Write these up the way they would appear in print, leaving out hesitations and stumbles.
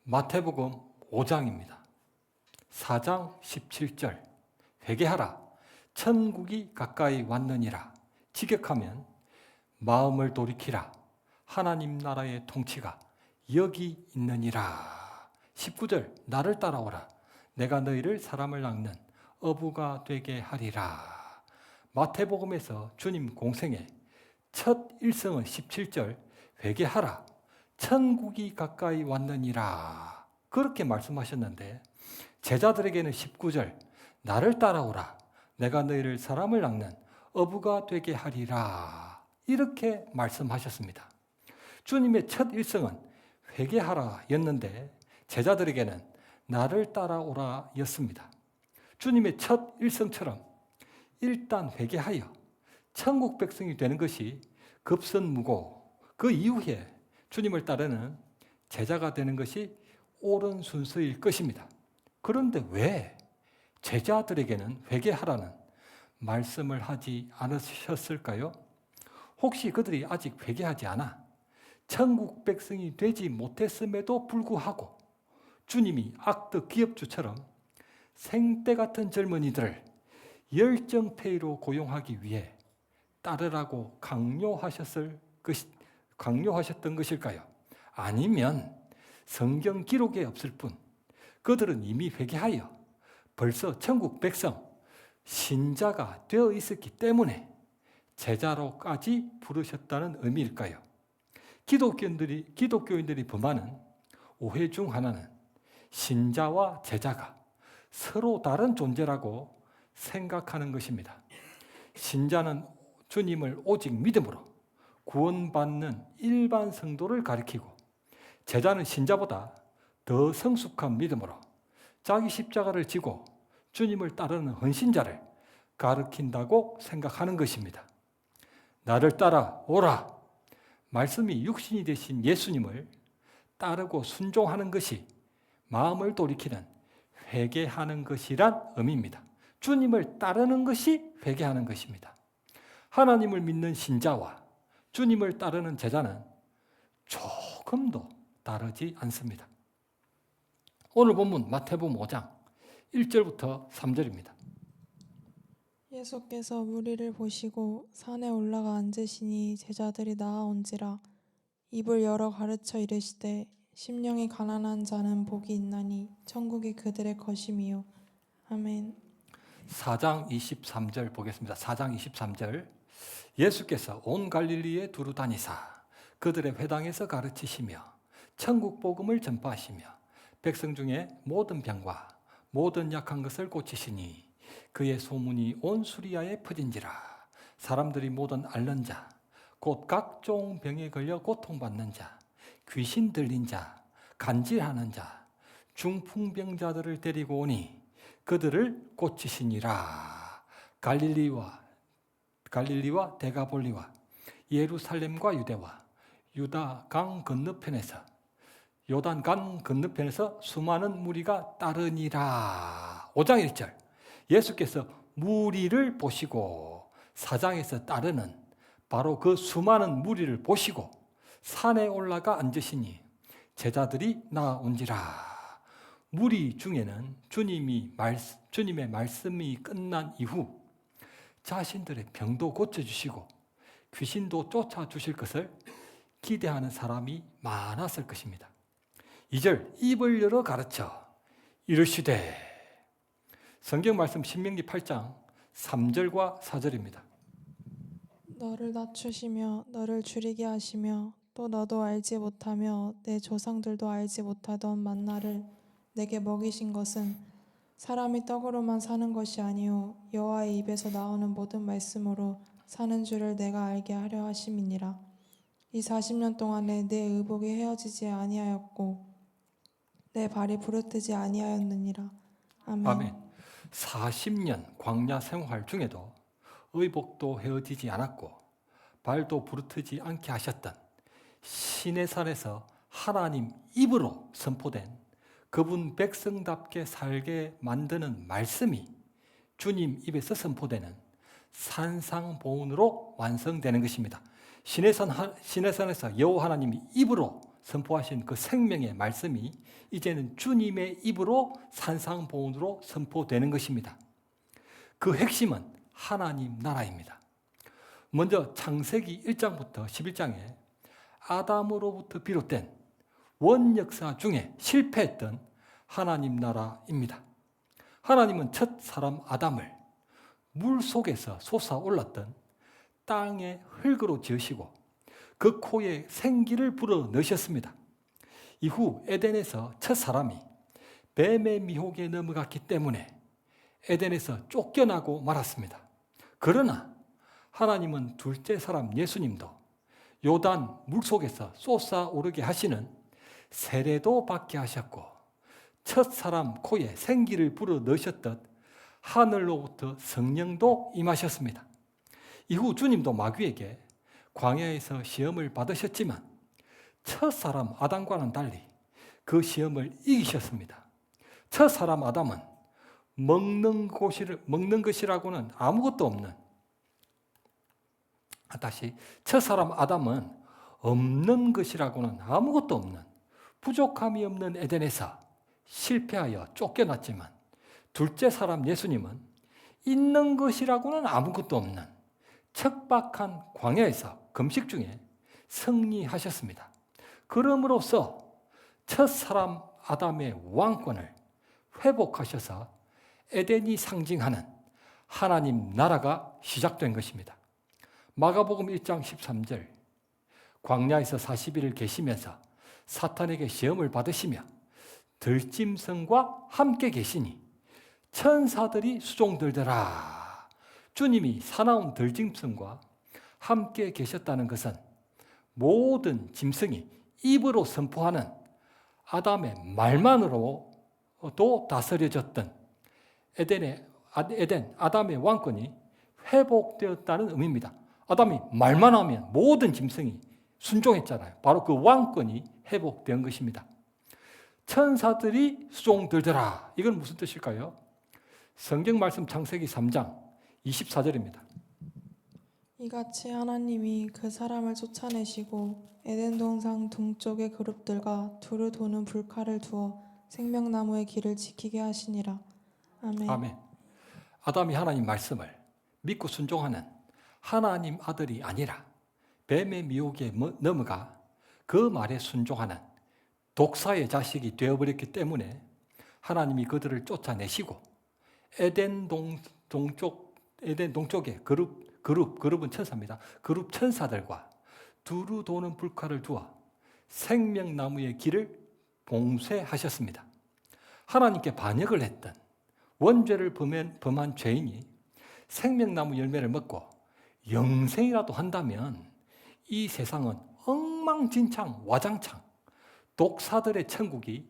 마태복음 5장입니다. 4장 17절 회개하라 천국이 가까이 왔느니라. 직역하면 마음을 돌이키라 하나님 나라의 통치가 여기 있느니라. 19절 나를 따라오라 내가 너희를 사람을 낚는 어부가 되게 하리라. 마태복음에서 주님 공생의 첫 일성은 17절 회개하라 천국이 가까이 왔느니라 그렇게 말씀하셨는데, 제자들에게는 19절 나를 따라오라 내가 너희를 사람을 낚는 어부가 되게 하리라 이렇게 말씀하셨습니다. 주님의 첫 일성은 회개하라 였는데 제자들에게는 나를 따라오라 였습니다. 주님의 첫 일성처럼 일단 회개하여 천국 백성이 되는 것이 급선무고, 그 이후에 주님을 따르는 제자가 되는 것이 옳은 순서일 것입니다. 그런데 왜 제자들에게는 회개하라는 말씀을 하지 않으셨을까요? 혹시 그들이 아직 회개하지 않아 천국 백성이 되지 못했음에도 불구하고 주님이 악덕 기업주처럼 생때 같은 젊은이들을 열정페이로 고용하기 위해 따르라고 강요하셨던 것일까요? 아니면 성경 기록에 없을 뿐 그들은 이미 회개하여 벌써 천국 백성, 신자가 되어 있었기 때문에 제자로까지 부르셨다는 의미일까요? 기독교인들이 범하는 오해 중 하나는 신자와 제자가 서로 다른 존재라고 생각하는 것입니다. 신자는 주님을 오직 믿음으로 구원받는 일반 성도를 가리키고, 제자는 신자보다 더 성숙한 믿음으로 자기 십자가를 지고 주님을 따르는 헌신자를 가리킨다고 생각하는 것입니다. 나를 따라오라 말씀이 육신이 되신 예수님을 따르고 순종하는 것이 마음을 돌이키는 회개하는 것이란 의미입니다. 주님을 따르는 것이 회개하는 것입니다. 하나님을 믿는 신자와 주님을 따르는 제자는 조금도 다르지 않습니다. 오늘 본문 마태복음 5장 1절부터 3절입니다. 예수께서 무리를 보시고 산에 올라가 앉으시니 제자들이 나아온지라. 입을 열어 가르쳐 이르시되 심령이 가난한 자는 복이 있나니 천국이 그들의 것임이요. 아멘. 4장 23절 보겠습니다. 4장 23절 예수께서 온 갈릴리에 두루 다니사 그들의 회당에서 가르치시며 천국 복음을 전파하시며 백성 중에 모든 병과 모든 약한 것을 고치시니 그의 소문이 온 수리아에 퍼진지라. 사람들이 모든 앓는 자 곧 각종 병에 걸려 고통받는 자, 귀신 들린 자, 간질하는 자, 중풍병자들을 데리고 오니 그들을 고치시니라. 갈릴리와 데가볼리와 예루살렘과 유대와 유다 강 건너편에서 요단 강 건너편에서 수많은 무리가 따르니라. 5장 1절 예수께서 무리를 보시고, 4장에서 따르는 바로 그 수많은 무리를 보시고 산에 올라가 앉으시니 제자들이 나아온지라. 무리 중에는 주님의 말씀이 끝난 이후 자신들의 병도 고쳐주시고 귀신도 쫓아주실 것을 기대하는 사람이 많았을 것입니다. 2절 입을 열어 가르쳐 이르시되, 성경 말씀 신명기 8장 3절과 4절입니다. 너를 낮추시며 너를 줄이게 하시며 또 너도 알지 못하며 내 조상들도 알지 못하던 만나를 내게 먹이신 것은 사람이 떡으로만 사는 것이 아니요 여호와의 입에서 나오는 모든 말씀으로 사는 줄을 내가 알게 하려 하심이니라. 이 40년 동안에 내 의복이 헤어지지 아니하였고 내 발이 부르트지 아니하였느니라. 아멘. 아멘. 40년 광야 생활 중에도 의복도 헤어지지 않았고 발도 부르트지 않게 하셨던 시내산에서 하나님 입으로 선포된 그분 백성답게 살게 만드는 말씀이 주님 입에서 선포되는 산상보훈으로 완성되는 것입니다. 시내산에서 여호와 하나님이 입으로 선포하신 그 생명의 말씀이 이제는 주님의 입으로 산상보훈으로 선포되는 것입니다. 그 핵심은 하나님 나라입니다. 먼저 창세기 1장부터 11장에 아담으로부터 비롯된 원역사 중에 실패했던 하나님 나라입니다. 하나님은 첫 사람 아담을 물 속에서 솟아올랐던 땅의 흙으로 지으시고 그 코에 생기를 불어 넣으셨습니다. 이후 에덴에서 첫 사람이 뱀의 미혹에 넘어갔기 때문에 에덴에서 쫓겨나고 말았습니다. 그러나 하나님은 둘째 사람 예수님도 요단 물속에서 솟아오르게 하시는 세례도 받게 하셨고 첫 사람 코에 생기를 불어 넣으셨듯 하늘로부터 성령도 임하셨습니다. 이후 주님도 마귀에게 광야에서 시험을 받으셨지만 첫 사람 아담과는 달리 그 시험을 이기셨습니다. 첫 사람 아담은 먹는 것이라고는 아무것도 없는, 첫 사람 아담은 없는 것이라고는 아무것도 없는, 부족함이 없는 에덴에서 실패하여 쫓겨났지만 둘째 사람 예수님은 있는 것이라고는 아무것도 없는 척박한 광야에서 금식 중에 승리하셨습니다. 그럼으로써 첫 사람 아담의 왕권을 회복하셔서 에덴이 상징하는 하나님 나라가 시작된 것입니다. 마가복음 1장 13절, 광야에서 40일을 계시면서 사탄에게 시험을 받으시며 들짐승과 함께 계시니 천사들이 수종들더라. 주님이 사나운 들짐승과 함께 계셨다는 것은 모든 짐승이 입으로 선포하는 아담의 말만으로도 다스려졌던 에덴 아담의 왕권이 회복되었다는 의미입니다. 아담이 말만 하면 모든 짐승이 순종했잖아요. 바로 그 왕권이 회복된 것입니다. 천사들이 수종들더라. 이건 무슨 뜻일까요? 성경 말씀 창세기 3장 24절입니다. 이같이 하나님이 그 사람을 쫓아내시고 에덴 동산 동쪽의 그룹들과 두루 도는 불칼을 두어 생명나무의 길을 지키게 하시니라. 아멘. 아멘. 아담이 하나님 말씀을 믿고 순종하는 하나님 아들이 아니라 뱀의 미혹에 넘어가 그 말에 순종하는 독사의 자식이 되어버렸기 때문에 하나님이 그들을 쫓아내시고 에덴 동쪽의 그룹은 천사입니다. 그룹 천사들과 두루 도는 불칼을 두어 생명나무의 길을 봉쇄하셨습니다. 하나님께 반역을 했던 원죄를 범한 죄인이 생명나무 열매를 먹고 영생이라도 한다면 이 세상은 엉망진창 와장창 독사들의 천국이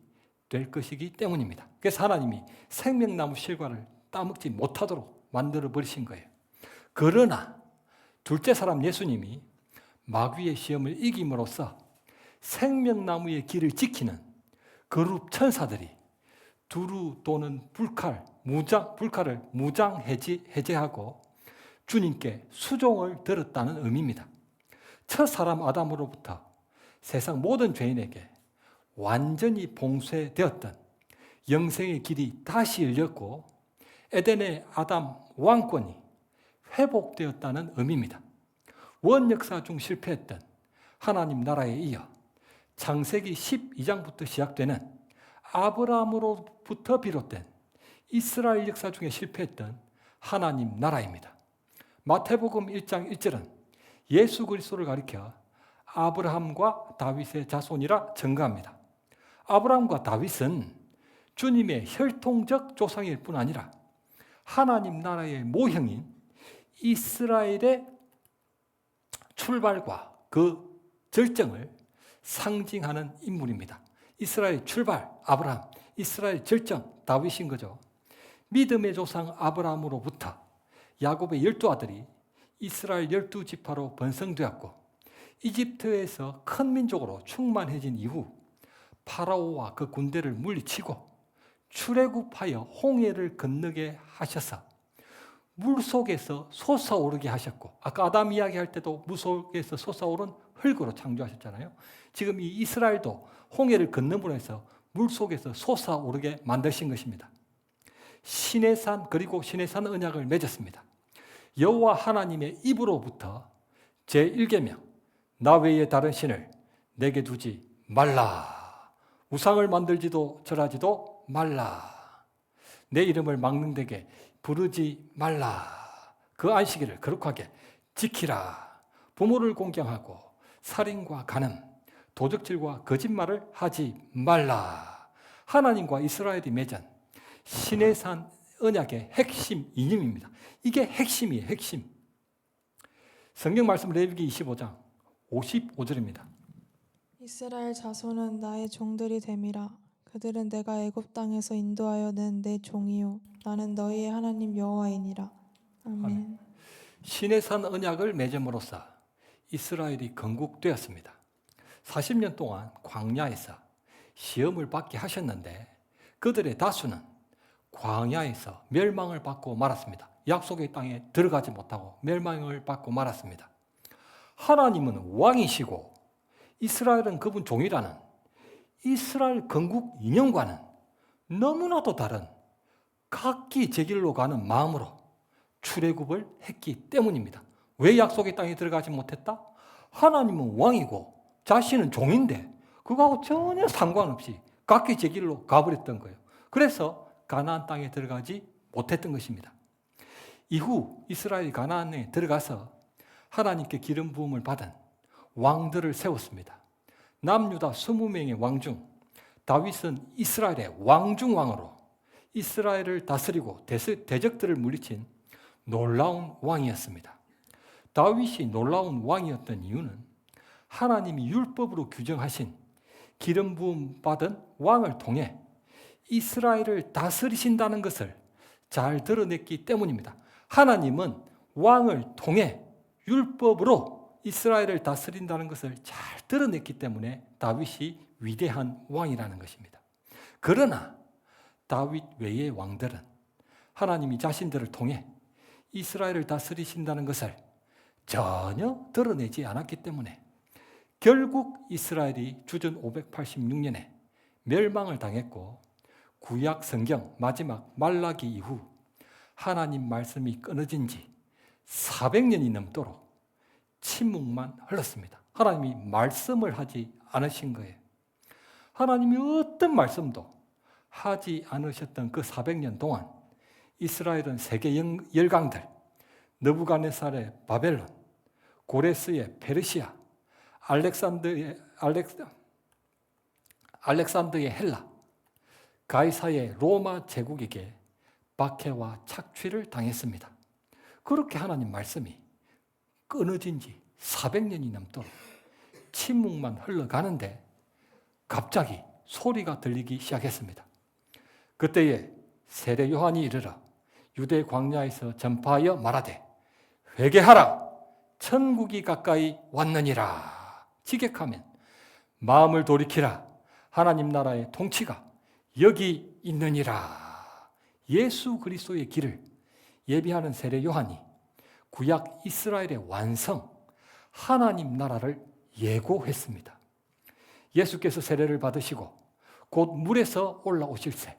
될 것이기 때문입니다. 그래서 하나님이 생명나무 실과를 따먹지 못하도록 만들어 버리신 거예요. 그러나 둘째 사람 예수님이 마귀의 시험을 이김으로써 생명나무의 길을 지키는 그룹 천사들이 두루 도는 불칼을 무장 해제하고 주님께 수종을 들었다는 의미입니다. 첫 사람 아담으로부터 세상 모든 죄인에게 완전히 봉쇄되었던 영생의 길이 다시 열렸고 에덴의 아담 왕권이 회복되었다는 의미입니다. 원역사 중 실패했던 하나님 나라에 이어 창세기 12장부터 시작되는 아브라함으로부터 비롯된 이스라엘 역사 중에 실패했던 하나님 나라입니다. 마태복음 1장 1절은 예수 그리스도를 가리켜 아브라함과 다윗의 자손이라 증거합니다. 아브라함과 다윗은 주님의 혈통적 조상일 뿐 아니라 하나님 나라의 모형인 이스라엘의 출발과 그 절정을 상징하는 인물입니다. 이스라엘 출발 아브라함, 이스라엘 절정 다윗인 거죠. 믿음의 조상 아브라함으로부터 야곱의 12아들이 이스라엘 12지파로 번성되었고 이집트에서 큰 민족으로 충만해진 이후 파라오와 그 군대를 물리치고 출애굽하여 홍해를 건너게 하셔서 물속에서 솟아오르게 하셨고 아까 아담 이야기할 때도 물속에서 솟아오른 흙으로 창조하셨잖아요. 지금 이 이스라엘도 홍해를 건너므로 해서 물속에서 솟아오르게 만드신 것입니다. 시내산 그리고 시내산 언약을 맺었습니다. 여호와 하나님의 입으로부터 제1계명 나 외에 다른 신을 내게 두지 말라. 우상을 만들지도 절하지도 말라. 내 이름을 망령되게 부르지 말라. 그 안식일을 거룩하게 지키라. 부모를 공경하고 살인과 간음, 도적질과 거짓말을 하지 말라. 하나님과 이스라엘이 맺은 시내산 언약의 핵심 이념입니다. 이게 핵심이에요. 핵심. 성경 말씀 레위기 25장 55절입니다. 이스라엘 자손은 나의 종들이 됨이라. 그들은 내가 애굽 땅에서 인도하여 낸 내 종이요 나는 너희의 하나님 여호와이니라. 아멘. 시내산 언약을 맺음으로써 이스라엘이 건국되었습니다. 40년 동안 광야에서 시험을 받게 하셨는데 그들의 다수는 광야에서 멸망을 받고 말았습니다. 약속의 땅에 들어가지 못하고 멸망을 받고 말았습니다. 하나님은 왕이시고 이스라엘은 그분 종이라는 이스라엘 건국 이념과는 너무나도 다른 각기 제 길로 가는 마음으로 출애굽을 했기 때문입니다. 왜 약속의 땅에 들어가지 못했다? 하나님은 왕이고 자신은 종인데 그거하고 전혀 상관없이 각기 제 길로 가버렸던 거예요. 그래서 가나안 땅에 들어가지 못했던 것입니다. 이후 이스라엘이 가나안에 들어가서 하나님께 기름 부음을 받은 왕들을 세웠습니다. 남유다 20명의 왕 중 다윗은 이스라엘의 왕중왕으로 이스라엘을 다스리고 대적들을 물리친 놀라운 왕이었습니다. 다윗이 놀라운 왕이었던 이유는 하나님이 율법으로 규정하신 기름 부음 받은 왕을 통해 이스라엘을 다스리신다는 것을 잘 드러냈기 때문입니다. 하나님은 왕을 통해 율법으로 이스라엘을 다스린다는 것을 잘 드러냈기 때문에 다윗이 위대한 왕이라는 것입니다. 그러나 다윗 외의 왕들은 하나님이 자신들을 통해 이스라엘을 다스리신다는 것을 전혀 드러내지 않았기 때문에 결국 이스라엘이 주전 586년에 멸망을 당했고 구약 성경 마지막 말라기 이후 하나님 말씀이 끊어진 지 400년이 넘도록 침묵만 흘렀습니다. 하나님이 말씀을 하지 않으신 거예요. 하나님이 어떤 말씀도 하지 않으셨던 그 400년 동안 이스라엘은 세계 열강들, 느부갓네살의 바벨론, 고레스의 페르시아, 알렉산더의 헬라, 가이사의 로마 제국에게 박해와 착취를 당했습니다. 그렇게 하나님 말씀이 끊어진 지 400년이 넘도록 침묵만 흘러가는데 갑자기 소리가 들리기 시작했습니다. 그때에 세례 요한이 이르러 유대 광야에서 전파하여 말하되 회개하라 천국이 가까이 왔느니라. 지객하면 마음을 돌이키라 하나님 나라의 통치가 여기 있느니라. 예수 그리스도의 길을 예비하는 세례 요한이 구약 이스라엘의 완성 하나님 나라를 예고했습니다. 예수께서 세례를 받으시고 곧 물에서 올라오실새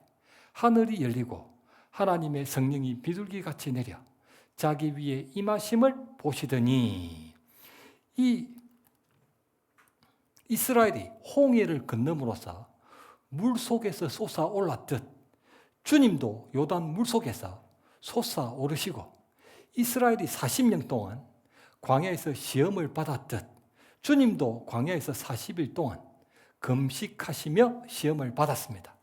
하늘이 열리고 하나님의 성령이 비둘기같이 내려 자기 위에 임하심을 보시더니 이 이스라엘이 홍해를 건너므로써 물속에서 솟아올랐듯 주님도 요단 물속에서 솟아오르시고 이스라엘이 40년 동안 광야에서 시험을 받았듯 주님도 광야에서 40일 동안 금식하시며 시험을 받았습니다.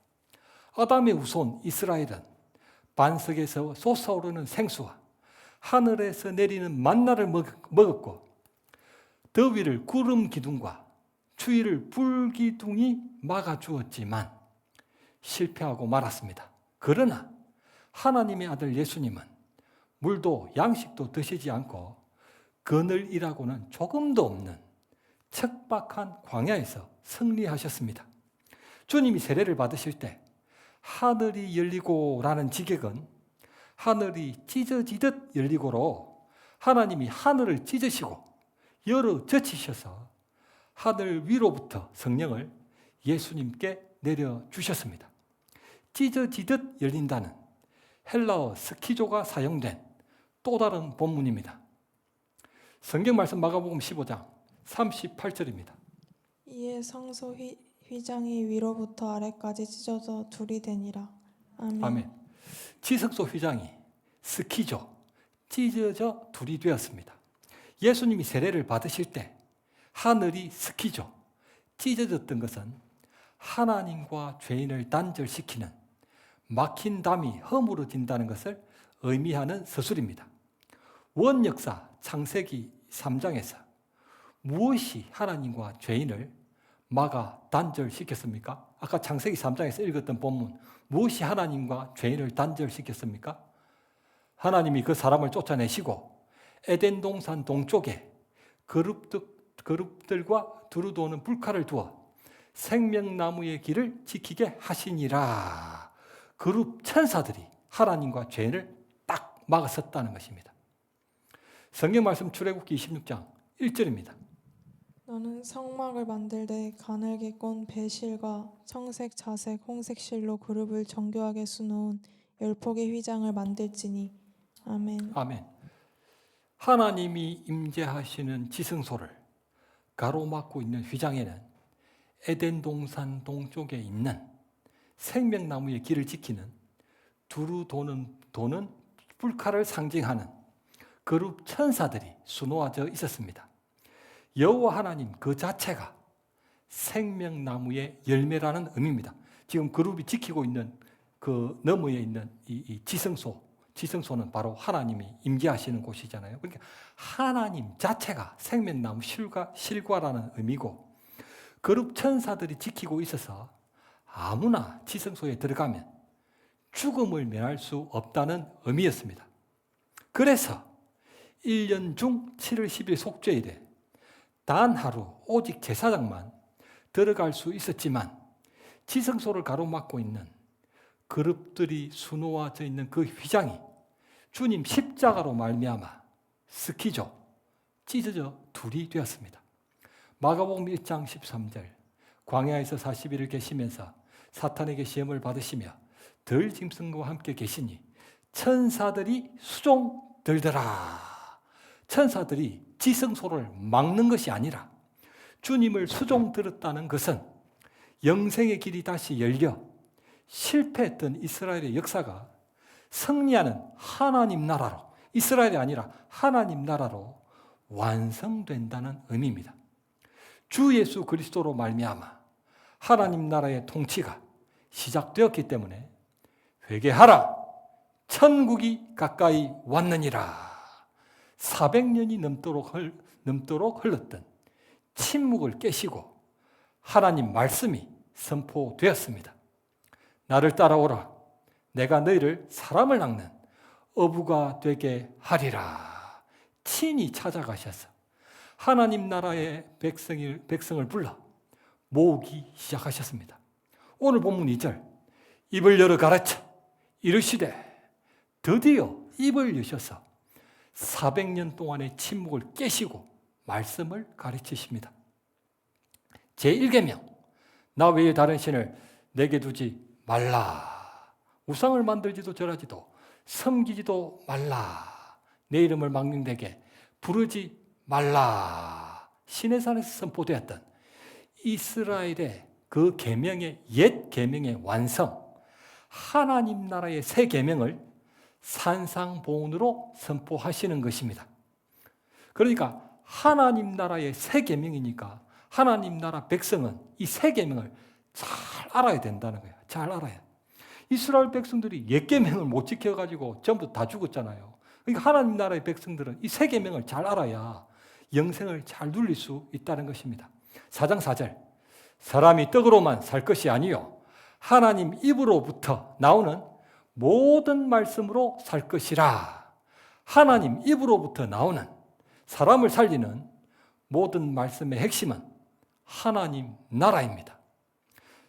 아담의 후손 이스라엘은 반석에서 솟아오르는 생수와 하늘에서 내리는 만나를 먹었고 더위를 구름 기둥과 추위를 불 기둥이 막아주었지만 실패하고 말았습니다. 그러나 하나님의 아들 예수님은 물도 양식도 드시지 않고 그늘이라고는 조금도 없는 척박한 광야에서 승리하셨습니다. 주님이 세례를 받으실 때 하늘이 열리고 라는 지객은 하늘이 찢어지듯 열리고로 하나님이 하늘을 찢으시고 열어 젖히셔서 하늘 위로부터 성령을 예수님께 내려주셨습니다. 찢어지듯 열린다는 헬라어 스키조가 사용된 또 다른 본문입니다. 성경 말씀 마가복음 15장 38절입니다. 이에 성소 휘장이 위로부터 아래까지 찢어져 둘이 되니라. 아멘. 아멘. 지성소 휘장이 스키조, 찢어져 둘이 되었습니다. 예수님이 세례를 받으실 때 하늘이 스키조, 찢어졌던 것은 하나님과 죄인을 단절시키는 막힌 담이 허물어진다는 것을 의미하는 서술입니다. 원역사 창세기 3장에서 무엇이 하나님과 죄인을 막아 단절시켰습니까? 아까 창세기 3장에서 읽었던 본문, 무엇이 하나님과 죄인을 단절시켰습니까? 하나님이 그 사람을 쫓아내시고 에덴 동산 동쪽에 그룹들과 두루 도는 불칼을 두어 생명나무의 길을 지키게 하시니라. 그룹 천사들이 하나님과 죄인을 딱 막았었다는 것입니다. 성경 말씀 출애굽기 26장 1절입니다. 너는 성막을 만들되 가늘게 꼰 배실과 청색, 자색, 홍색 실로 그룹을 정교하게 수놓은 10폭의 휘장을 만들지니. 아멘. 아멘. 하나님이 임재하시는 지성소를 가로막고 있는 휘장에는 에덴 동산 동쪽에 있는 생명나무의 길을 지키는 두루 도는 불칼을 상징하는 그룹 천사들이 수놓아져 있었습니다. 여호와 하나님 그 자체가 생명나무의 열매라는 의미입니다. 지금 그룹이 지키고 있는 그 너머에 있는 이 지성소는 바로 하나님이 임재하시는 곳이잖아요. 그러니까 하나님 자체가 생명나무 실과라는 의미고, 그룹 천사들이 지키고 있어서 아무나 지성소에 들어가면 죽음을 면할 수 없다는 의미였습니다. 그래서 1년 중 7월 10일 속죄일에 단 하루 오직 제사장만 들어갈 수 있었지만, 지성소를 가로막고 있는 그룹들이 수놓아져 있는 그 휘장이 주님 십자가로 말미암아 스키죠, 찢어져 둘이 되었습니다. 마가복음 1장 13절, 광야에서 40일을 계시면서 사탄에게 시험을 받으시며 덜 짐승과 함께 계시니 천사들이 수종 들더라. 천사들이 지성소를 막는 것이 아니라 주님을 수종 들었다는 것은 영생의 길이 다시 열려 실패했던 이스라엘의 역사가 승리하는 하나님 나라로, 이스라엘이 아니라 하나님 나라로 완성된다는 의미입니다. 주 예수 그리스도로 말미암아 하나님 나라의 통치가 시작되었기 때문에 회개하라, 천국이 가까이 왔느니라. 400년이 넘도록 흘렀던 침묵을 깨시고 하나님 말씀이 선포되었습니다. 나를 따라오라, 내가 너희를 사람을 낚는 어부가 되게 하리라. 친히 찾아가셔서 하나님 나라의 백성을 불러 모으기 시작하셨습니다. 오늘 본문 2절, 입을 열어 가르쳐 이르시되, 드디어 입을 여셔서 400년 동안의 침묵을 깨시고 말씀을 가르치십니다. 제1계명, 나 외에 다른 신을 내게 두지 말라. 우상을 만들지도 절하지도 섬기지도 말라. 내 이름을 망령되게 부르지 말라. 시내산에서 선포되었던 이스라엘의 그 계명의 옛 계명의 완성, 하나님 나라의 새 계명을 산상보훈으로 선포하시는 것입니다. 그러니까 하나님 나라의 새 계명이니까 하나님 나라 백성은 이 새 계명을 잘 알아야 된다는 거예요. 잘 알아야. 이스라엘 백성들이 옛 계명을 못 지켜가지고 전부 다 죽었잖아요. 그러니까 하나님 나라의 백성들은 이 새 계명을 잘 알아야 영생을 잘 누릴 수 있다는 것입니다. 4장 4절, 사람이 떡으로만 살 것이 아니요 하나님 입으로부터 나오는 모든 말씀으로 살 것이라. 하나님 입으로부터 나오는, 사람을 살리는 모든 말씀의 핵심은 하나님 나라입니다.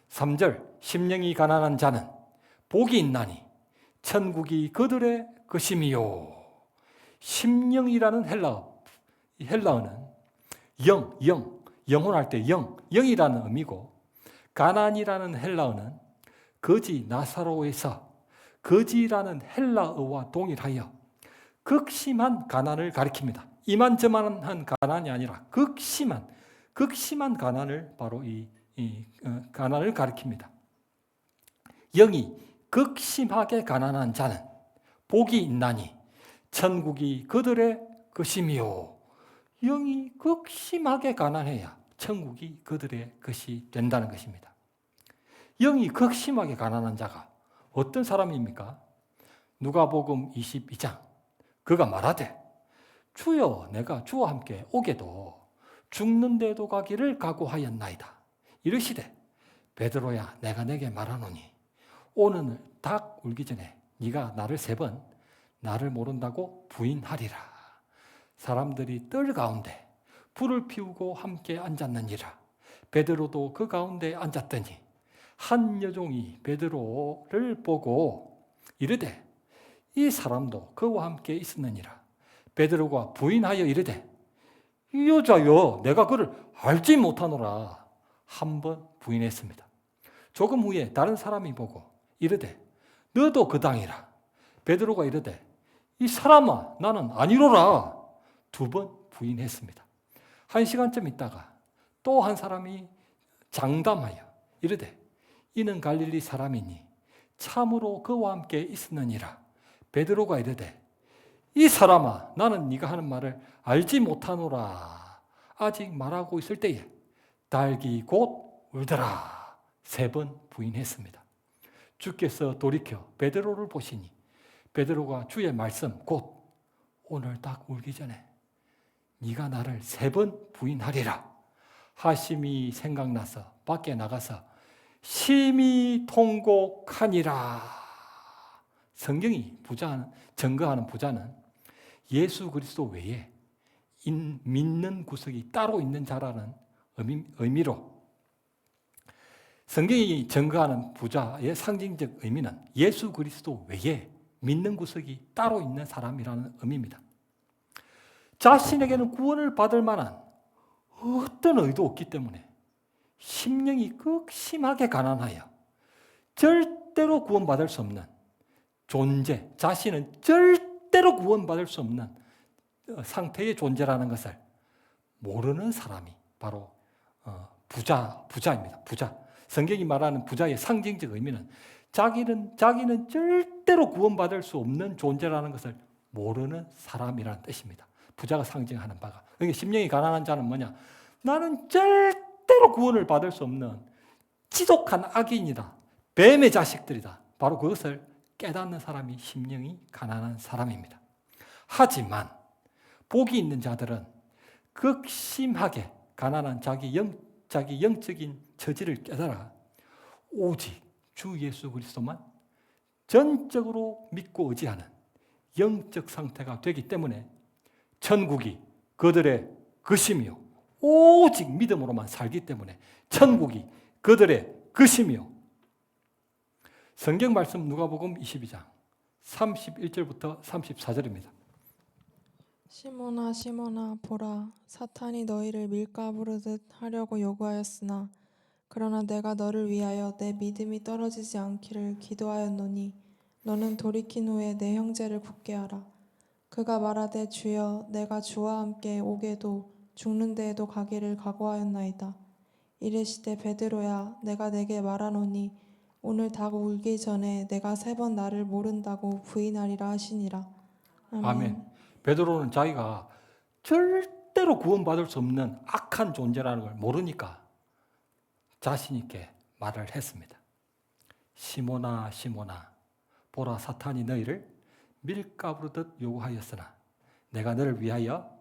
3절, 심령이 가난한 자는 복이 있나니 천국이 그들의 것임이요. 심령이라는 헬라어는 영혼할 때 영이라는 의미고, 가난이라는 헬라어는 거지 나사로에서 거지라는 헬라어와 동일하여 극심한 가난을 가리킵니다. 이만저만한 가난이 아니라 극심한 가난을 바로 이 가난을 가리킵니다. 영이 극심하게 가난한 자는 복이 있나니 천국이 그들의 것이며, 영이 극심하게 가난해야 천국이 그들의 것이 된다는 것입니다. 영이 극심하게 가난한 자가 어떤 사람입니까? 누가복음 22장 그가 말하되 주여 내가 주와 함께 오게도 죽는 데도 가기를 각오하였나이다. 이르시되 베드로야 내가 내게 말하노니 오늘 닭 울기 전에 네가 나를 3번 나를 모른다고 부인하리라. 사람들이 뜰 가운데 불을 피우고 함께 앉았느니라. 베드로도 그 가운데 앉았더니 한 여종이 베드로를 보고 이르되 이 사람도 그와 함께 있었느니라. 베드로가 부인하여 이르되 이 여자여 내가 그를 알지 못하노라. 한 번 부인했습니다. 조금 후에 다른 사람이 보고 이르되 너도 그 당이라. 베드로가 이르되 이 사람아 나는 아니로라. 2번 부인했습니다. 1시간쯤 있다가 또 한 사람이 장담하여 이르되 이는 갈릴리 사람이니 참으로 그와 함께 있었느니라. 베드로가 이르되 이 사람아 나는 네가 하는 말을 알지 못하노라. 아직 말하고 있을 때에 닭이 곧 울더라. 3번 부인했습니다. 주께서 돌이켜 베드로를 보시니 베드로가 주의 말씀 곧 오늘 닭 울기 전에 네가 나를 3번 부인하리라 하심이 생각나서 밖에 나가서 심히 통곡하니라. 성경이 증거하는 부자는 예수 그리스도 외에 믿는 구석이 따로 있는 자라는 의미로, 성경이 증거하는 부자의 상징적 의미는 예수 그리스도 외에 믿는 구석이 따로 있는 사람이라는 의미입니다. 자신에게는 구원을 받을 만한 어떤 의도 없기 때문에 심령이 극심하게 가난하여 절대로 구원받을 수 없는 존재, 자신은 절대로 구원받을 수 없는 상태의 존재라는 것을 모르는 사람이 바로 부자입니다. 부자. 성경이 말하는 부자의 상징적 의미는 자기는 절대로 구원받을 수 없는 존재라는 것을 모르는 사람이라는 뜻입니다. 부자가 상징하는 바가. 그러니까 심령이 가난한 자는 뭐냐? 나는 절대로 구원을 받을 수 없는 지독한 악인이다. 뱀의 자식들이다. 바로 그것을 깨닫는 사람이 심령이 가난한 사람입니다. 하지만 복이 있는 자들은 극심하게 가난한 자기 영적인 처지를 깨달아 오직 주 예수 그리스도만 전적으로 믿고 의지하는 영적 상태가 되기 때문에 천국이 그들의 것이며 오직 믿음으로만 살기 때문에 천국이 그들의 것이며, 성경 말씀 누가복음 22장 31절부터 34절입니다. 시몬아 시몬아 보라 사탄이 너희를 밀가부르듯 하려고 요구하였으나 그러나 내가 너를 위하여 내 믿음이 떨어지지 않기를 기도하였노니 너는 돌이킨 후에 내 형제를 굳게 하라. 그가 말하되 주여 내가 주와 함께 오게도 죽는 데에도 가기를 각오하였나이다. 이르시되 베드로야 내가 내게 말하노니 오늘 닭 울기 전에 내가 3번 나를 모른다고 부인하리라 하시니라. 아멘. 베드로는 자기가 절대로 구원받을 수 없는 악한 존재라는 걸 모르니까 자신 있게 말을 했습니다. 시몬아 시몬아 보라 사탄이 너희를 밀가부르듯 요구하였으나 내가 너를 위하여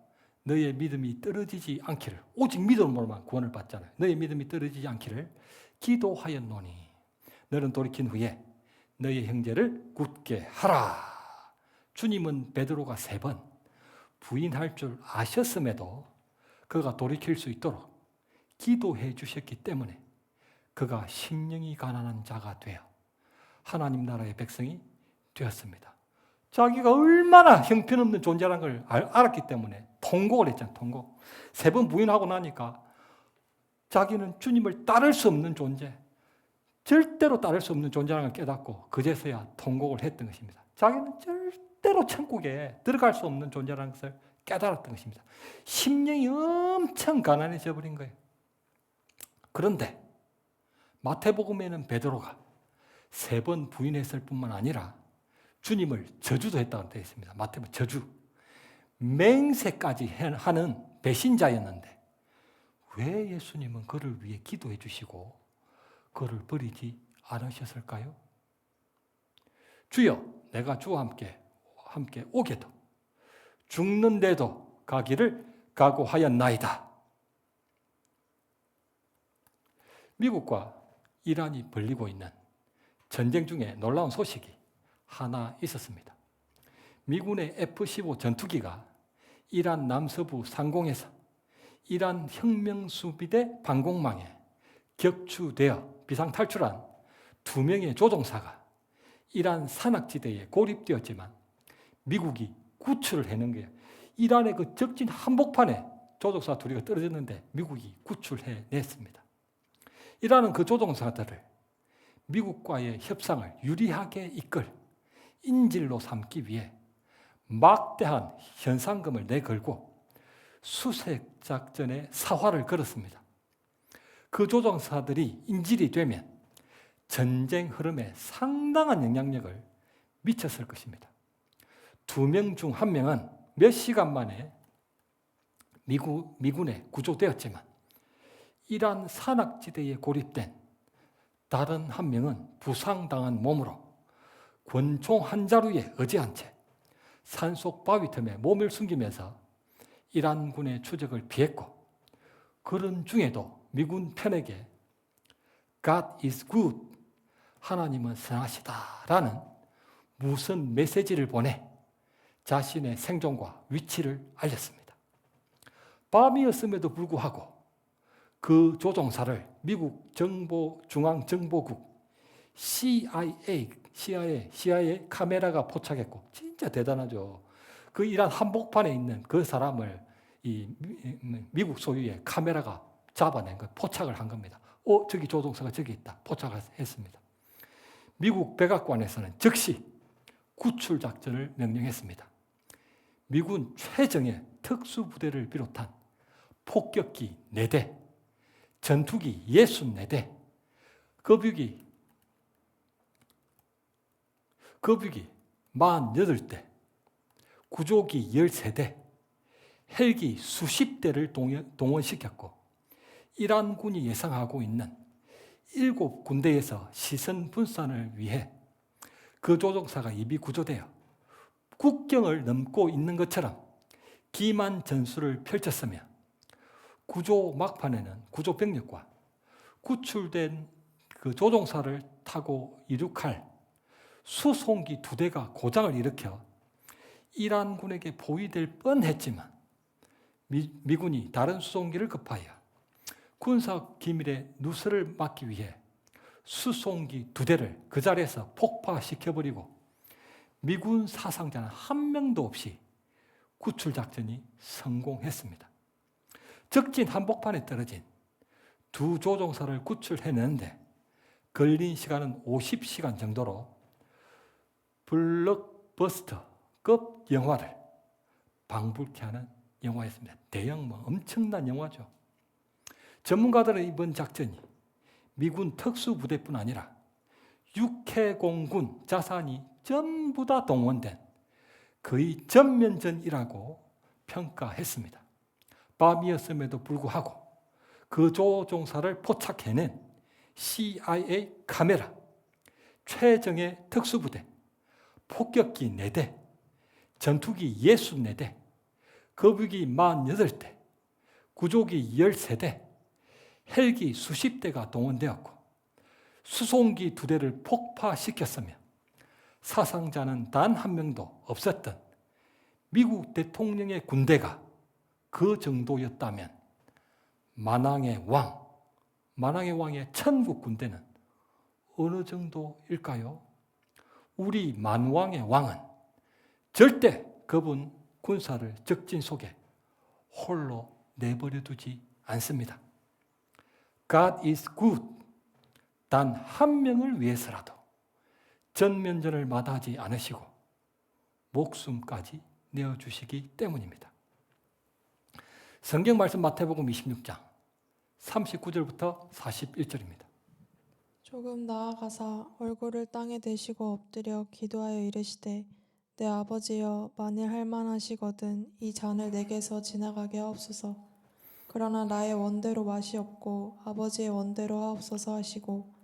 너의 믿음이 떨어지지 않기를, 오직 믿음으로만 구원을 받잖아요. 너의 믿음이 떨어지지 않기를 기도하였노니 너는 돌이킨 후에 너의 형제를 굳게 하라. 주님은 베드로가 3번 부인할 줄 아셨음에도 그가 돌이킬 수 있도록 기도해 주셨기 때문에 그가 심령이 가난한 자가 되어 하나님 나라의 백성이 되었습니다. 자기가 얼마나 형편없는 존재라는 걸 알았기 때문에 통곡을 했잖아요. 통곡. 3번 부인하고 나니까 자기는 주님을 따를 수 없는 존재, 절대로 따를 수 없는 존재라는 걸 깨닫고 그제서야 통곡을 했던 것입니다. 자기는 절대로 천국에 들어갈 수 없는 존재라는 것을 깨달았던 것입니다. 심령이 엄청 가난해져 버린 거예요. 그런데 마태복음에는 베드로가 3번 부인했을 뿐만 아니라 주님을 저주도 했다고 되어 있습니다. 마태복음 저주. 맹세까지 하는 배신자였는데 왜 예수님은 그를 위해 기도해 주시고 그를 버리지 않으셨을까요? 주여, 내가 주와 함께 오게도 죽는데도 가기를 각오하였나이다. 미국과 이란이 벌이고 있는 전쟁 중에 놀라운 소식이 하나 있었습니다. 미군의 F-15 전투기가 이란 남서부 상공에서 이란 혁명수비대 방공망에 격추되어 비상탈출한 2명의 조종사가 이란 산악지대에 고립되었지만 미국이 구출을 해낸 거예요. 이란의 그 적진 한복판에 조종사 2가 떨어졌는데 미국이 구출해냈습니다. 이란은 그 조종사들을 미국과의 협상을 유리하게 이끌 인질로 삼기 위해 막대한 현상금을 내걸고 수색 작전에 사활을 걸었습니다. 그 조종사들이 인질이 되면 전쟁 흐름에 상당한 영향력을 미쳤을 것입니다. 2명 중 1명은 몇 시간 만에 미군에 구조되었지만 이란 산악지대에 고립된 다른 1명은 부상당한 몸으로 권총 한 자루에 의지한 채 산속 바위 틈에 몸을 숨기면서 이란군의 추적을 피했고 그런 중에도 미군 편에게 God is good, 하나님은 선하시다라는 무슨 메시지를 보내 자신의 생존과 위치를 알렸습니다. 밤이었음에도 불구하고 그 조종사를 미국 중앙정보국 CIA 카메라가 포착했고 진짜 대단하죠. 그 이란 한복판에 있는 그 사람을 미국 소유의 카메라가 잡아낸 거 포착을 한 겁니다. 저기 조종사가 저기 있다. 포착했습니다. 미국 백악관에서는 즉시 구출 작전을 명령했습니다. 미군 최정예 특수부대를 비롯한 폭격기 4대, 전투기 64대, 거북이 48대, 구조기 13대, 헬기 수십 대를 동원시켰고 이란군이 예상하고 있는 7군데에서 시선 분산을 위해 그 조종사가 이미 구조되어 국경을 넘고 있는 것처럼 기만 전술을 펼쳤으며 구조 막판에는 구조 병력과 구출된 그 조종사를 타고 이륙할 수송기 2대가 고장을 일으켜 이란군에게 포위될 뻔했지만 미군이 다른 수송기를 급하여 군사 기밀의 누설을 막기 위해 수송기 2대를 그 자리에서 폭파시켜버리고 미군 사상자는 1명도 없이 구출 작전이 성공했습니다. 적진 한복판에 떨어진 2 조종사를 구출해내는데 걸린 시간은 50시간 정도로 블록버스터급 영화를 방불케 하는 영화였습니다. 대형 엄청난 영화죠. 전문가들은 이번 작전이 미군 특수부대뿐 아니라 육해공군 자산이 전부 다 동원된 거의 전면전이라고 평가했습니다. 밤이었음에도 불구하고 그 조종사를 포착해낸 CIA 카메라, 최정예 특수부대, 폭격기 4대, 전투기 64대, 거북이 48대, 구조기 13대, 헬기 수십 대가 동원되었고 수송기 2대를 폭파시켰으며 사상자는 단 1명도 없었던 미국 대통령의 군대가 그 정도였다면 만왕의 왕의 천국 군대는 어느 정도일까요? 우리 만왕의 왕은 절대 그분 군사를 적진 속에 홀로 내버려 두지 않습니다. God is good. 단 한 명을 위해서라도 전면전을 마다하지 않으시고 목숨까지 내어주시기 때문입니다. 성경 말씀 마태복음 26장 39절부터 41절입니다. 조금 나아가사 얼굴을 땅에 대시고 엎드려 기도하여 이르시되 내 아버지여 만일 할만하시거든 이 잔을 내게서 지나가게 하옵소서. 그러나 나의 원대로 맛이 없고 아버지의 원대로 하옵소서 하시고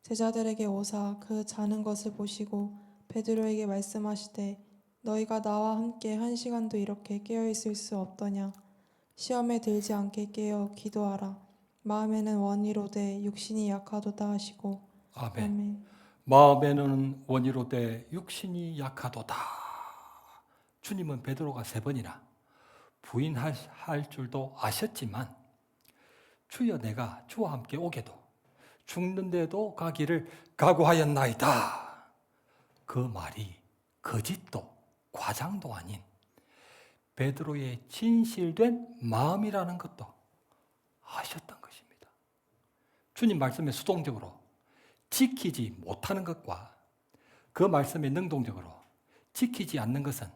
제자들에게 오사 그 자는 것을 보시고 베드로에게 말씀하시되 너희가 나와 함께 1시간도 이렇게 깨어 있을 수 없더냐. 시험에 들지 않게 깨어 기도하라. 마음에는 원이로되 육신이 약하도다 하시고 아멘. 아멘. 마음에는 원이로되 육신이 약하도다. 주님은 베드로가 3번이나 부인할 줄도 아셨지만 주여 내가 주와 함께 오게도 죽는데도 가기를 각오하였나이다. 그 말이 거짓도 과장도 아닌 베드로의 진실된 마음이라는 것도 아셨던 것입니다. 주님 말씀에 수동적으로 지키지 못하는 것과 그 말씀에 능동적으로 지키지 않는 것은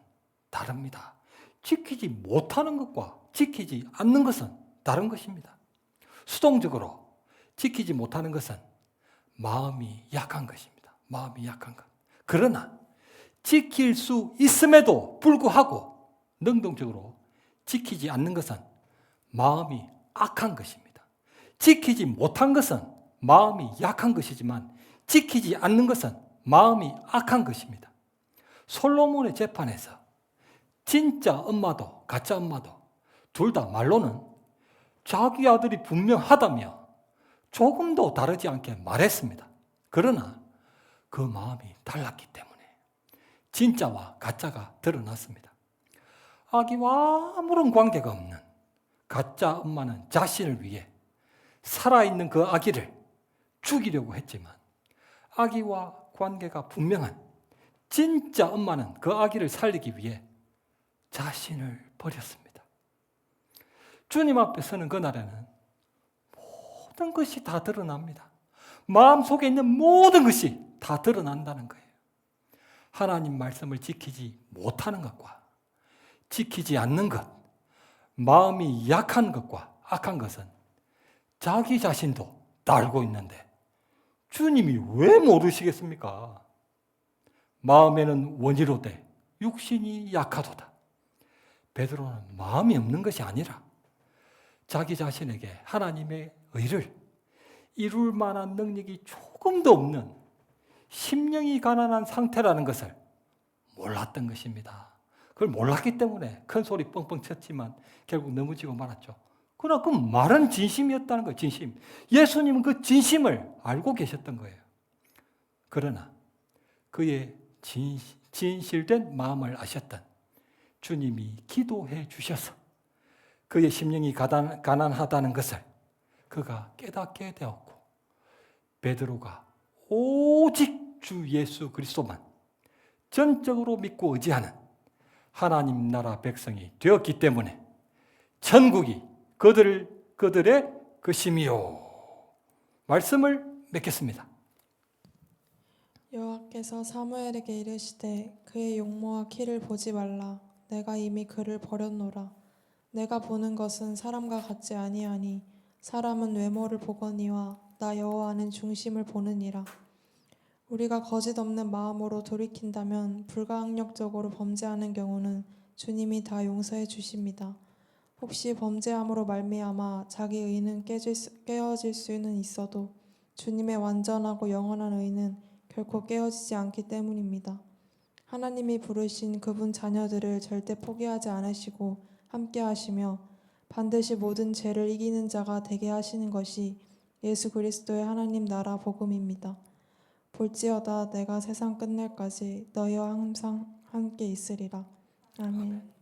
다릅니다. 지키지 못하는 것과 지키지 않는 것은 다른 것입니다. 수동적으로 지키지 못하는 것은 마음이 약한 것입니다. 마음이 약한 것. 그러나 지킬 수 있음에도 불구하고 능동적으로 지키지 않는 것은 마음이 악한 것입니다. 지키지 못한 것은 마음이 약한 것이지만 지키지 않는 것은 마음이 악한 것입니다. 솔로몬의 재판에서 진짜 엄마도 가짜 엄마도 둘 다 말로는 자기 아들이 분명하다며 조금도 다르지 않게 말했습니다. 그러나 그 마음이 달랐기 때문에 진짜와 가짜가 드러났습니다. 아기와 아무런 관계가 없는 가짜 엄마는 자신을 위해 살아있는 그 아기를 죽이려고 했지만 아기와 관계가 분명한 진짜 엄마는 그 아기를 살리기 위해 자신을 버렸습니다. 주님 앞에 서는 그날에는 모든 것이 다 드러납니다. 마음속에 있는 모든 것이 다 드러난다는 거예요. 하나님 말씀을 지키지 못하는 것과 지키지 않는 것, 마음이 약한 것과 악한 것은 자기 자신도 다 알고 있는데 주님이 왜 모르시겠습니까? 마음에는 원이로되 육신이 약하도다. 베드로는 마음이 없는 것이 아니라 자기 자신에게 하나님의 의를 이룰 만한 능력이 조금도 없는 심령이 가난한 상태라는 것을 몰랐던 것입니다. 그걸 몰랐기 때문에 큰 소리 뻥뻥 쳤지만 결국 넘어지고 말았죠. 그러나 그 말은 진심이었다는 거예요. 진심. 예수님은 그 진심을 알고 계셨던 거예요. 그러나 그의 진실된 마음을 아셨던 주님이 기도해 주셔서 그의 심령이 가난하다는 것을 그가 깨닫게 되었고 베드로가 오직 주 예수 그리스도만 전적으로 믿고 의지하는 하나님 나라 백성이 되었기 때문에 천국이 그들의 것임이요. 말씀을 맺겠습니다. 여호와께서 사무엘에게 이르시되 그의 용모와 키를 보지 말라. 내가 이미 그를 버렸노라. 내가 보는 것은 사람과 같지 아니하니 사람은 외모를 보거니와 나 여호와는 중심을 보느니라. 우리가 거짓 없는 마음으로 돌이킨다면 불가항력적으로 범죄하는 경우는 주님이 다 용서해 주십니다. 혹시 범죄함으로 말미암아 자기 의는 깨어질 수는 있어도 주님의 완전하고 영원한 의는 결코 깨어지지 않기 때문입니다. 하나님이 부르신 그분 자녀들을 절대 포기하지 않으시고 함께 하시며 반드시 모든 죄를 이기는 자가 되게 하시는 것이 예수 그리스도의 하나님 나라 복음입니다. 볼지어다 내가 세상 끝날까지 너희와 항상 함께 있으리라. 아멘.